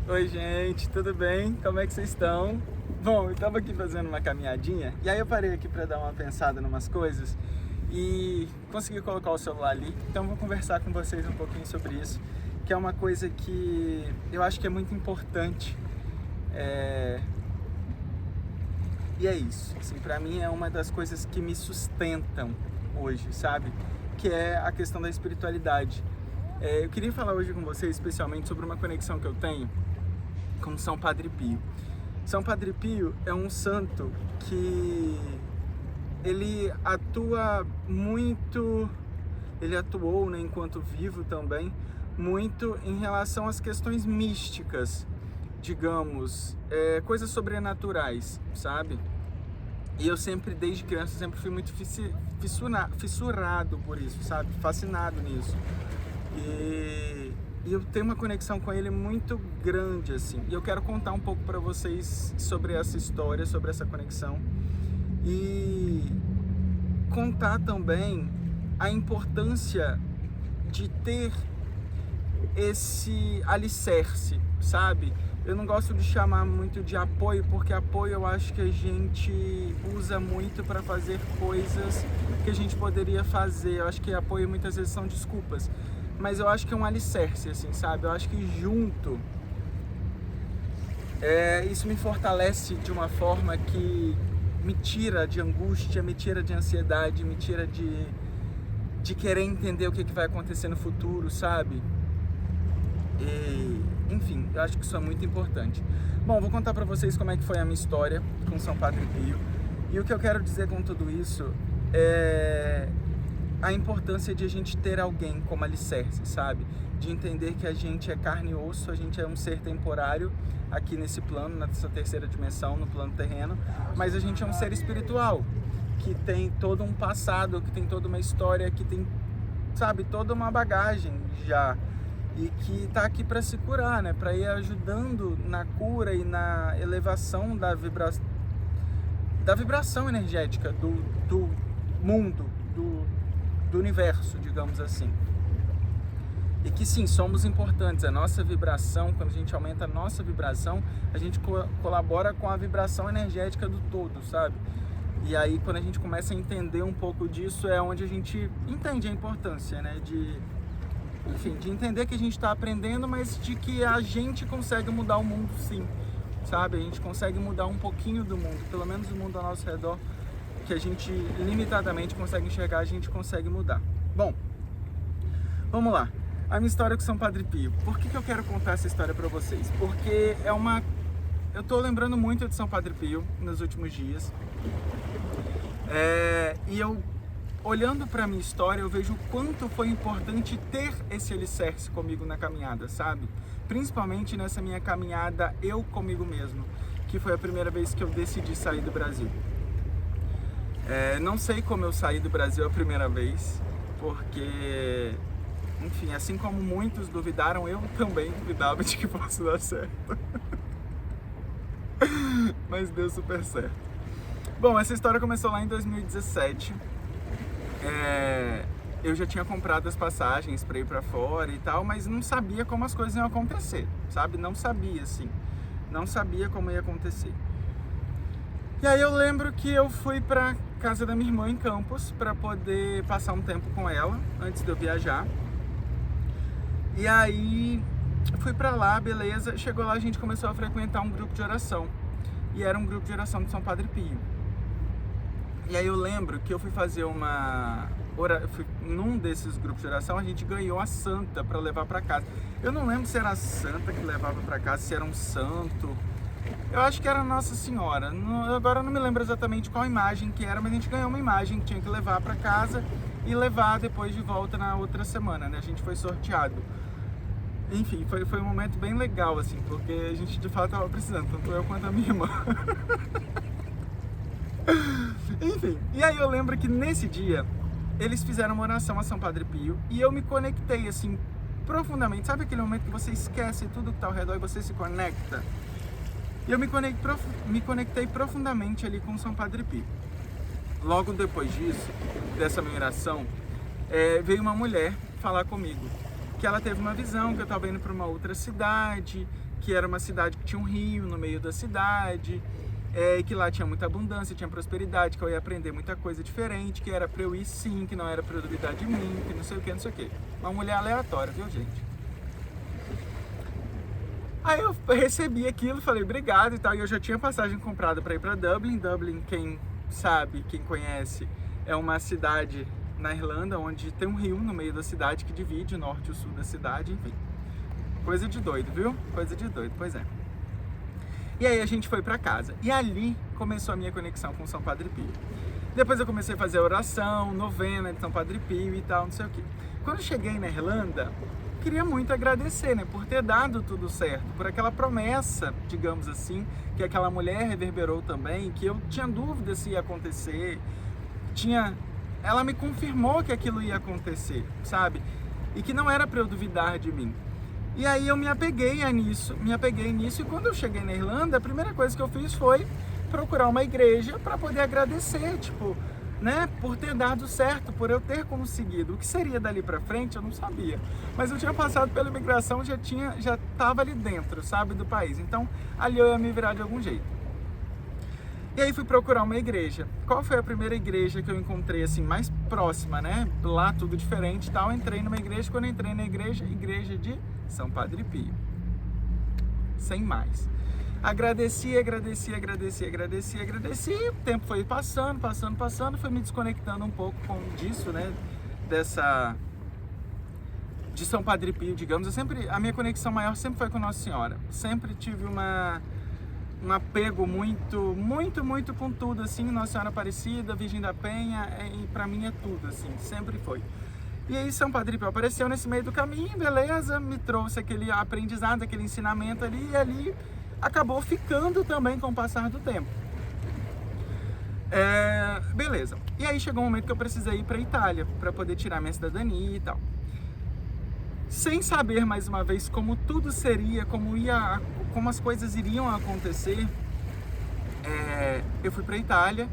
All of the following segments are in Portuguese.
Oi, gente, tudo bem? Como é que vocês estão? Bom, eu tava aqui fazendo uma caminhadinha e aí eu parei aqui para dar uma pensada em umas coisas e consegui colocar o celular ali. Então vou conversar com vocês um pouquinho sobre isso, que é uma coisa que eu acho que é muito importante. E é isso, assim, para mim é uma das coisas que me sustentam hoje, sabe? Que é a questão da espiritualidade. Eu queria falar hoje com vocês especialmente sobre uma conexão que eu tenho com São Padre Pio. São Padre Pio é um santo que ele atua muito, ele atuou, né, enquanto vivo também, muito em relação às questões místicas, digamos, coisas sobrenaturais, sabe? E eu sempre, desde criança, sempre fui muito fissurado por isso, sabe? Fascinado nisso. E eu tenho uma conexão com ele muito grande, assim. E eu quero contar um pouco para vocês sobre essa história, sobre essa conexão. E contar também a importância de ter esse alicerce, sabe? Eu não gosto de chamar muito de apoio, porque apoio eu acho que a gente usa muito para fazer coisas que a gente poderia fazer. Eu acho que apoio muitas vezes são desculpas. Mas eu acho que é um alicerce, assim, sabe? Eu acho que junto, isso me fortalece de uma forma que me tira de angústia, me tira de ansiedade, me tira de querer entender o que vai acontecer no futuro, sabe? Enfim, eu acho que isso é muito importante. Bom, vou contar pra vocês como é que foi a minha história com São Padre Pio. E o que eu quero dizer com tudo isso é a importância de a gente ter alguém como alicerce, sabe? De entender que a gente é carne e osso, a gente é um ser temporário aqui nesse plano, nessa terceira dimensão, no plano terreno, mas a gente é um ser espiritual, que tem todo um passado, que tem toda uma história, que tem, sabe, toda uma bagagem já, e que tá aqui para se curar, né? Para ir ajudando na cura e na elevação da vibração energética do mundo, do universo, digamos assim. E que sim, somos importantes. A nossa vibração, quando a gente aumenta a nossa vibração, a gente colabora com a vibração energética do todo, sabe? E aí, quando a gente começa a entender um pouco disso, é onde a gente entende a importância, né? De entender que a gente está aprendendo, mas de que a gente consegue mudar o mundo, sim, sabe? A gente consegue mudar um pouquinho do mundo, pelo menos o mundo ao nosso redor, que a gente limitadamente consegue enxergar, a gente consegue mudar. Bom, vamos lá. A minha história com São Padre Pio. Por que eu quero contar essa história para vocês? Porque eu tô lembrando muito de São Padre Pio nos últimos dias. E eu, olhando para minha história, eu vejo o quanto foi importante ter esse alicerce comigo na caminhada, sabe? Principalmente nessa minha caminhada eu comigo mesmo, que foi a primeira vez que eu decidi sair do Brasil. Não sei como eu saí do Brasil a primeira vez, porque, enfim, assim como muitos duvidaram, eu também duvidava de que fosse dar certo. Mas deu super certo. Bom, essa história começou lá em 2017. Eu já tinha comprado as passagens para ir para fora e tal, mas não sabia como as coisas iam acontecer, sabe? Não sabia, assim. Não sabia como ia acontecer. E aí eu lembro que eu fui pra casa da minha irmã em Campos para poder passar um tempo com ela antes de eu viajar. E aí fui pra lá, beleza. Chegou lá, a gente começou a frequentar um grupo de oração. E era um grupo de oração de São Padre Pio. E aí eu lembro que eu fui fazer num desses grupos de oração, a gente ganhou a santa para levar para casa. Eu não lembro se era a santa que levava para casa, se era um santo. Eu acho que era Nossa Senhora. Agora eu não me lembro exatamente qual imagem que era, mas a gente ganhou uma imagem que tinha que levar para casa e levar depois de volta na outra semana, né? A gente foi sorteado. Enfim, foi um momento bem legal, assim, porque a gente de fato estava precisando, tanto eu quanto a minha irmã. Enfim, e aí eu lembro que nesse dia eles fizeram uma oração a São Padre Pio e eu me conectei, assim, profundamente. Sabe aquele momento que você esquece tudo que está ao redor e você se conecta? E eu me conectei profundamente ali com São Padre Pio. Logo depois disso, dessa minha oração, veio uma mulher falar comigo, que ela teve uma visão, que eu estava indo para uma outra cidade, que era uma cidade que tinha um rio no meio da cidade, que lá tinha muita abundância, tinha prosperidade, que eu ia aprender muita coisa diferente, que era pra eu ir sim, que não era pra eu duvidar de mim, que não sei o que, não sei o que. Uma mulher aleatória, viu, gente? Aí eu recebi aquilo, falei obrigado e tal, e eu já tinha passagem comprada para ir para Dublin. Dublin, quem sabe, quem conhece, é uma cidade na Irlanda onde tem um rio no meio da cidade que divide o norte e o sul da cidade, enfim. Coisa de doido, viu? Coisa de doido, pois é. E aí a gente foi para casa, e ali começou a minha conexão com São Padre Pio. Depois eu comecei a fazer oração, novena de São Padre Pio e tal, não sei o quê. Quando eu cheguei na Irlanda, queria muito agradecer, né, por ter dado tudo certo, por aquela promessa, digamos assim, que aquela mulher reverberou também, que eu tinha dúvida se ia acontecer, ela me confirmou que aquilo ia acontecer, sabe? E que não era para eu duvidar de mim. E aí eu me apeguei nisso, e quando eu cheguei na Irlanda, a primeira coisa que eu fiz foi procurar uma igreja para poder agradecer, tipo, né, por ter dado certo, por eu ter conseguido. O que seria dali pra frente eu não sabia, mas eu tinha passado pela imigração, já estava ali dentro, sabe, do país, então ali eu ia me virar de algum jeito. E aí fui procurar uma igreja. Qual foi a primeira igreja que eu encontrei assim mais próxima, né? Lá tudo diferente e tal. Entrei numa igreja, quando entrei na igreja de São Padre Pio. Sem mais. Agradeci. O tempo foi passando, fui me desconectando um pouco disso, né? De São Padre Pio, digamos. A minha conexão maior sempre foi com Nossa Senhora. Sempre tive um apego muito com tudo, assim, Nossa Senhora Aparecida, Virgem da Penha, e pra mim é tudo, assim, sempre foi. E aí São Padre Pio apareceu nesse meio do caminho, beleza, me trouxe aquele aprendizado, aquele ensinamento ali, e ali acabou ficando também com o passar do tempo. Beleza. E aí chegou um momento que eu precisei ir para a Itália para poder tirar minha cidadania e tal. Sem saber mais uma vez como tudo seria, como as coisas iriam acontecer, eu fui para a Itália.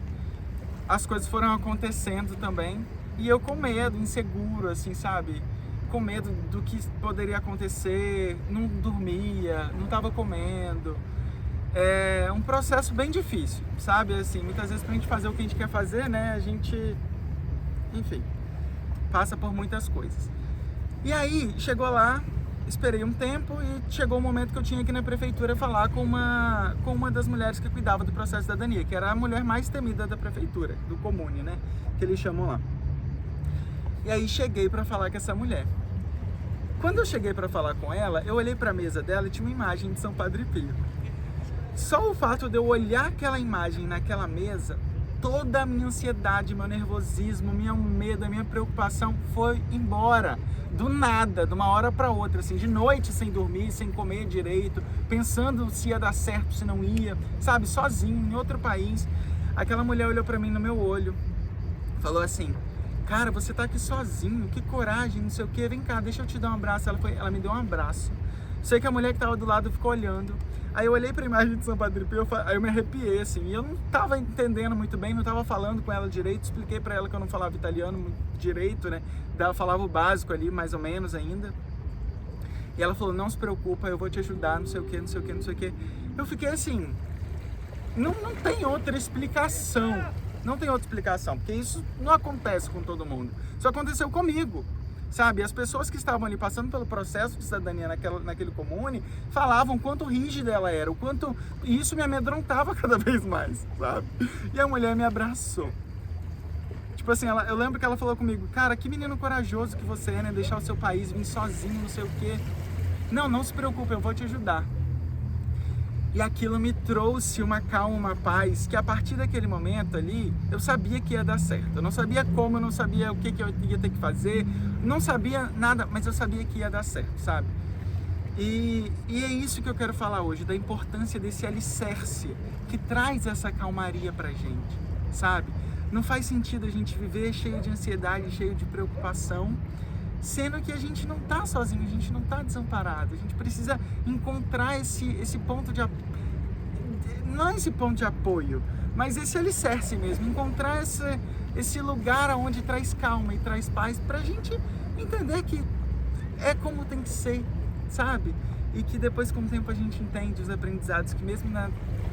As coisas foram acontecendo também e eu com medo, inseguro, assim, sabe? Com medo do que poderia acontecer, não dormia, não estava comendo. É um processo bem difícil, sabe? Assim, muitas vezes pra gente fazer o que a gente quer fazer, né? A gente, enfim, passa por muitas coisas. E aí, chegou lá, esperei um tempo e chegou o momento que eu tinha que ir na prefeitura falar com uma das mulheres que cuidava do processo da cidadania, que era a mulher mais temida da prefeitura, do comune, né? Que eles chamam lá. E aí cheguei para falar com essa mulher. Quando eu cheguei para falar com ela, eu olhei para a mesa dela e tinha uma imagem de São Padre Pio. Só o fato de eu olhar aquela imagem naquela mesa, toda a minha ansiedade, meu nervosismo, meu medo, a minha preocupação foi embora. Do nada, de uma hora para outra, assim, de noite sem dormir, sem comer direito, pensando se ia dar certo, se não ia, sabe, sozinho, em outro país. Aquela mulher olhou para mim no meu olho, falou assim: cara, você tá aqui sozinho, que coragem, não sei o que, vem cá, deixa eu te dar um abraço. Ela me deu um abraço. Sei que a mulher que tava do lado ficou olhando. Aí eu olhei pra imagem de São Padre Pio, aí eu me arrepiei, assim, e eu não tava entendendo muito bem, não tava falando com ela direito, expliquei pra ela que eu não falava italiano direito, né, ela falava o básico ali, mais ou menos ainda. E ela falou: não se preocupa, eu vou te ajudar, não sei o que, não sei o que, não sei o que. Eu fiquei assim, não tem outra explicação. Não tem outra explicação, porque isso não acontece com todo mundo. Isso aconteceu comigo, sabe? As pessoas que estavam ali passando pelo processo de cidadania naquele comune falavam quanto rígida ela era, o quanto isso me amedrontava cada vez mais, sabe? E a mulher me abraçou. Tipo assim, eu lembro que ela falou comigo: cara, que menino corajoso que você é, né? Deixar o seu país, vir sozinho, não sei o quê. Não se preocupe, eu vou te ajudar. E aquilo me trouxe uma calma, uma paz, que a partir daquele momento ali, eu sabia que ia dar certo. Eu não sabia como, eu não sabia o que eu ia ter que fazer, não sabia nada, mas eu sabia que ia dar certo, sabe? E é isso que eu quero falar hoje, da importância desse alicerce, que traz essa calmaria pra gente, sabe? Não faz sentido a gente viver cheio de ansiedade, cheio de preocupação, sendo que a gente não tá sozinho, a gente não tá desamparado. A gente precisa encontrar esse ponto de não esse ponto de apoio, mas esse alicerce mesmo, encontrar esse lugar onde traz calma e traz paz pra gente entender que é como tem que ser, sabe? e que depois, com o tempo, a gente entende os aprendizados que mesmo nas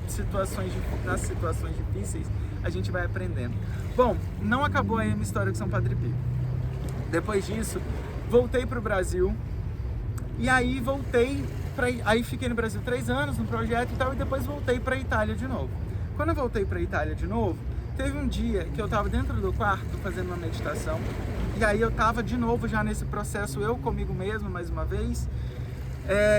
situações difíceis, a gente vai aprendendo. Bom, não acabou aí a minha história com São Padre Pio. Depois disso, voltei para o Brasil e aí aí fiquei no Brasil 3 anos no projeto e tal, e depois voltei para a Itália de novo. Quando eu voltei para a Itália de novo, teve um dia que eu estava dentro do quarto fazendo uma meditação, e aí eu estava de novo já nesse processo, eu comigo mesmo, mais uma vez.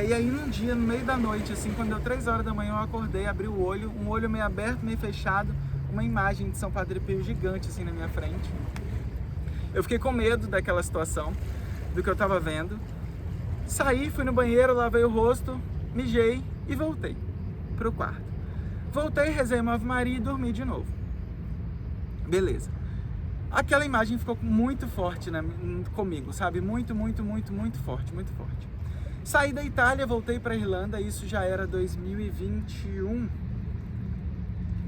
E aí num dia, no meio da noite, assim, quando deu 3 horas da manhã, eu acordei, abri o olho, um olho meio aberto, meio fechado, uma imagem de São Padre Pio gigante assim na minha frente. Eu fiquei com medo daquela situação, do que eu estava vendo. Saí, fui no banheiro, lavei o rosto, mijei e voltei pro quarto. Voltei, rezei uma Ave Maria e dormi de novo. Beleza. Aquela imagem ficou muito forte comigo, sabe? Muito forte, muito forte. Saí da Itália, voltei para a Irlanda, isso já era 2021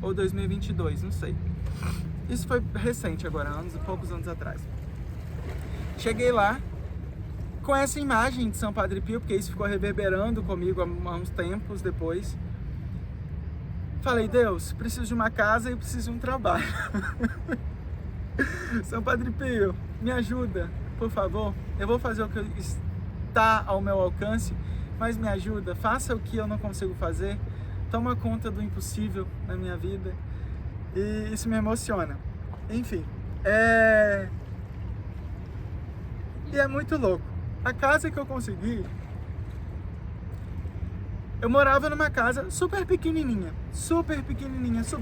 ou 2022, não sei. Isso foi recente agora, poucos anos atrás. Cheguei lá com essa imagem de São Padre Pio, porque isso ficou reverberando comigo há uns tempos depois. Falei, Deus, preciso de uma casa e preciso de um trabalho. São Padre Pio, me ajuda, por favor. Eu vou fazer o que está ao meu alcance, mas me ajuda, faça o que eu não consigo fazer. Toma conta do impossível na minha vida. E isso me emociona. Enfim, E é muito louco. A casa que eu consegui, eu morava numa casa super pequenininha,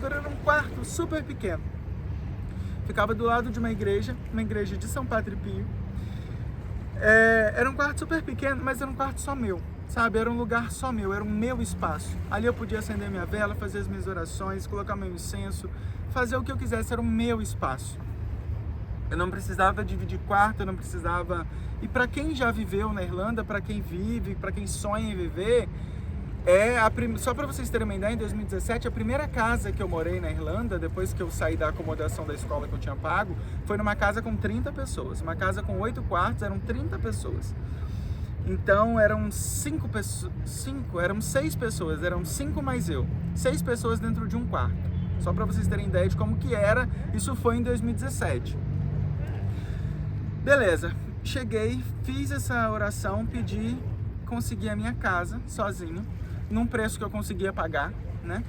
era um quarto super pequeno. Ficava do lado de uma igreja de São Padre Pio. Era um quarto super pequeno, mas era um quarto só meu, sabe? Era um lugar só meu, era um meu espaço. Ali eu podia acender minha vela, fazer as minhas orações, colocar meu incenso, fazer o que eu quisesse, era o meu espaço. Eu não precisava dividir quarto, eu não precisava... E para quem já viveu na Irlanda, para quem vive, para quem sonha em viver, só para vocês terem uma ideia, em 2017, a primeira casa que eu morei na Irlanda, depois que eu saí da acomodação da escola que eu tinha pago, foi numa casa com 30 pessoas. Uma casa com 8 quartos, eram 30 pessoas. Então eram 6 pessoas, eram 5 mais eu. 6 pessoas dentro de um quarto. Só para vocês terem ideia de como que era, isso foi em 2017. Beleza, cheguei, fiz essa oração, pedi, consegui a minha casa sozinho, num preço que eu conseguia pagar, né?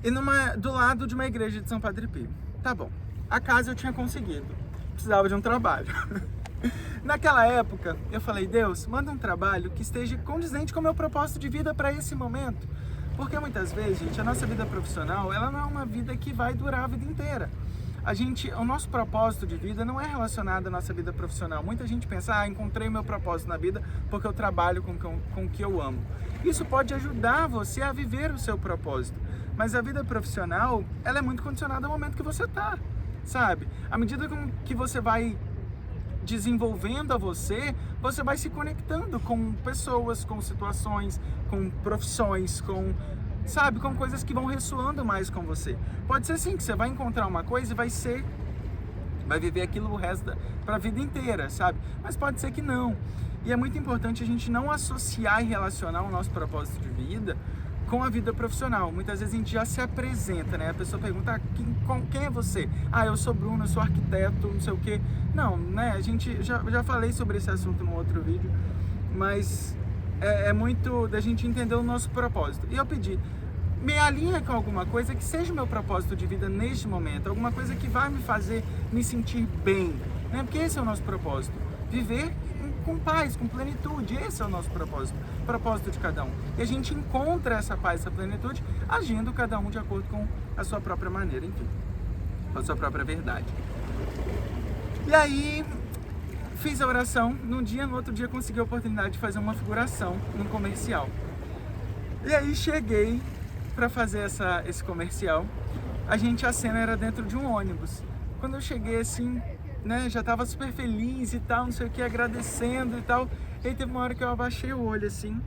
E do lado de uma igreja de São Padre Pio. Tá bom, a casa eu tinha conseguido, precisava de um trabalho. Naquela época, eu falei, Deus, manda um trabalho que esteja condizente com o meu propósito de vida para esse momento. Porque muitas vezes, gente, a nossa vida profissional, ela não é uma vida que vai durar a vida inteira. O nosso propósito de vida não é relacionado à nossa vida profissional. Muita gente pensa, encontrei meu propósito na vida porque eu trabalho com o que eu amo. Isso pode ajudar você a viver o seu propósito. Mas a vida profissional, ela é muito condicionada ao momento que você está, sabe? À medida que você vai desenvolvendo você vai se conectando com pessoas, com situações, com profissões, com coisas que vão ressoando mais com você. Pode ser sim que você vai encontrar uma coisa e vai viver aquilo o resto para a vida inteira, sabe? Mas pode ser que não. E é muito importante a gente não associar e relacionar o nosso propósito de vida com a vida profissional. Muitas vezes a gente já se apresenta, né? A pessoa pergunta, quem é você? Eu sou Bruno, eu sou arquiteto, não sei o quê. Não, né? A gente já falei sobre esse assunto num outro vídeo, mas é muito da gente entender o nosso propósito. E eu pedi, me alinha com alguma coisa que seja o meu propósito de vida neste momento, alguma coisa que vai me fazer me sentir bem, né? Porque esse é o nosso propósito, viver com paz, com plenitude, esse é o nosso propósito de cada um. E a gente encontra essa paz, essa plenitude, agindo cada um de acordo com a sua própria maneira, enfim, com a sua própria verdade. E aí, fiz a oração, no outro dia consegui a oportunidade de fazer uma figuração num comercial. E aí cheguei para fazer esse comercial, a cena era dentro de um ônibus. Quando eu cheguei assim, né, já tava super feliz e tal, não sei o que, agradecendo e tal. E aí teve uma hora que eu abaixei o olho assim,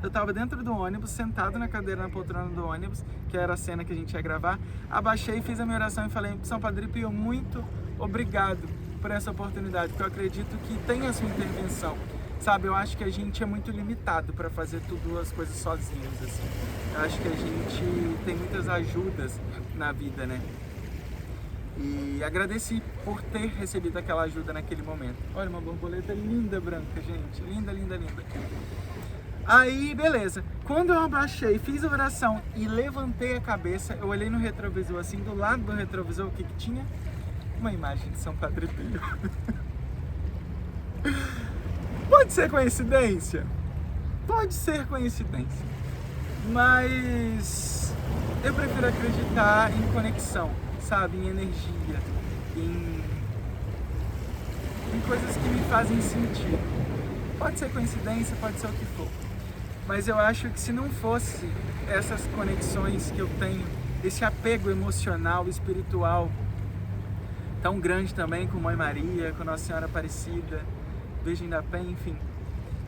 eu tava dentro do ônibus, sentado na cadeira, na poltrona do ônibus, que era a cena que a gente ia gravar. Abaixei, fiz a minha oração e falei, São Padre Pio, muito obrigado por essa oportunidade, porque eu acredito que tem a sua intervenção. Sabe, eu acho que a gente é muito limitado para fazer tudo as coisas sozinhos, assim. Eu acho que a gente tem muitas ajudas na vida, né? E agradeci por ter recebido aquela ajuda naquele momento. Olha, uma borboleta linda branca, gente. Linda, linda, linda. Aí, beleza. Quando eu abaixei, fiz a oração e levantei a cabeça, eu olhei no retrovisor, assim, do lado do retrovisor, o que que tinha? Uma imagem de São Padre Pio. Pode ser coincidência? Pode ser coincidência. Mas eu prefiro acreditar em conexão, sabe? Em energia, em coisas que me fazem sentido. Pode ser coincidência, pode ser o que for. Mas eu acho que se não fosse essas conexões que eu tenho, esse apego emocional, espiritual, tão grande também com Mãe Maria, com Nossa Senhora Aparecida, Virgem da Penha, enfim.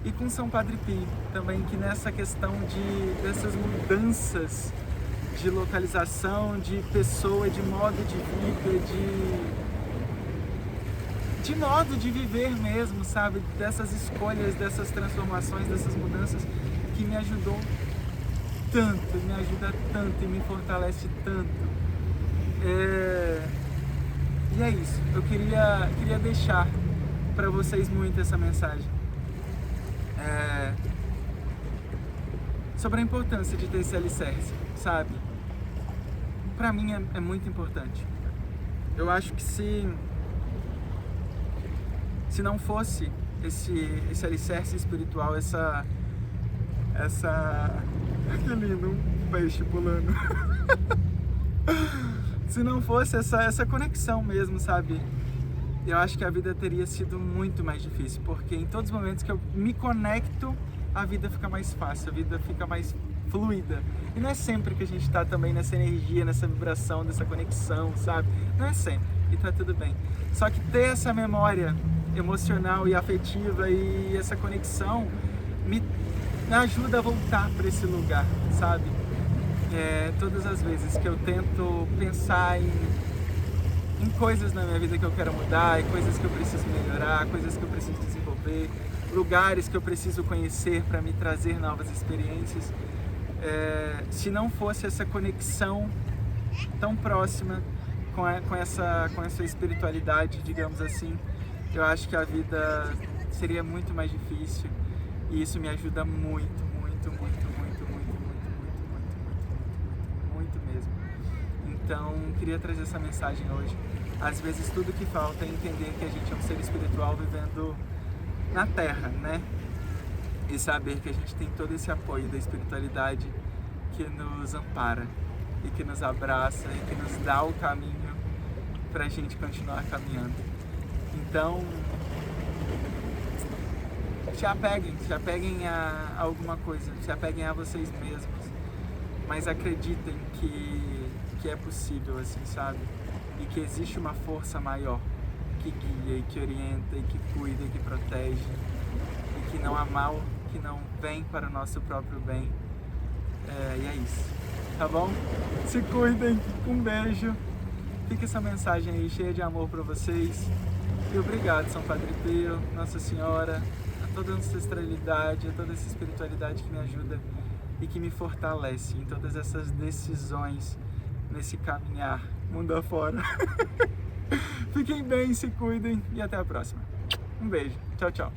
E com São Padre Pio também, que nessa questão dessas mudanças de localização, de pessoa, de modo de vida, de modo de viver mesmo, sabe? Dessas escolhas, dessas transformações, dessas mudanças, que me ajudou tanto, me ajuda tanto e me fortalece tanto. E é isso, eu queria deixar para vocês muito essa mensagem. Sobre a importância de ter esse alicerce, sabe? Pra mim é muito importante. Eu acho que se não fosse esse alicerce espiritual, que lindo, um peixe pulando. Se não fosse essa conexão mesmo, sabe? Eu acho que a vida teria sido muito mais difícil, porque em todos os momentos que eu me conecto, a vida fica mais fácil, a vida fica mais fluida. E não é sempre que a gente tá também nessa energia, nessa vibração, dessa conexão, sabe? Não é sempre, e tá tudo bem. Só que ter essa memória emocional e afetiva e essa conexão me ajuda a voltar para esse lugar, sabe? Todas as vezes que eu tento pensar em coisas na minha vida que eu quero mudar, em coisas que eu preciso melhorar, coisas que eu preciso desenvolver, lugares que eu preciso conhecer para me trazer novas experiências. Se não fosse essa conexão tão próxima com essa espiritualidade, digamos assim, eu acho que a vida seria muito mais difícil, e isso me ajuda muito, muito, muito, muito, muito, muito, muito, muito, muito, muito mesmo. Então, queria trazer essa mensagem hoje. Às vezes tudo que falta é entender que a gente é um ser espiritual vivendo na Terra, né? E saber que a gente tem todo esse apoio da espiritualidade que nos ampara e que nos abraça e que nos dá o caminho para a gente continuar caminhando. Então, se apeguem a alguma coisa, se apeguem a vocês mesmos, mas acreditem que é possível, assim, sabe? E que existe uma força maior que guia e que orienta e que cuida e que protege, e que não há mal que não vem para o nosso próprio bem. E é isso, tá bom? Se cuidem, um beijo, fica essa mensagem aí cheia de amor para vocês, e obrigado São Padre Pio, Nossa Senhora, a toda a ancestralidade, a toda essa espiritualidade que me ajuda e que me fortalece em todas essas decisões, nesse caminhar mundo afora. Fiquem bem, se cuidem e até a próxima. Um beijo, tchau, tchau.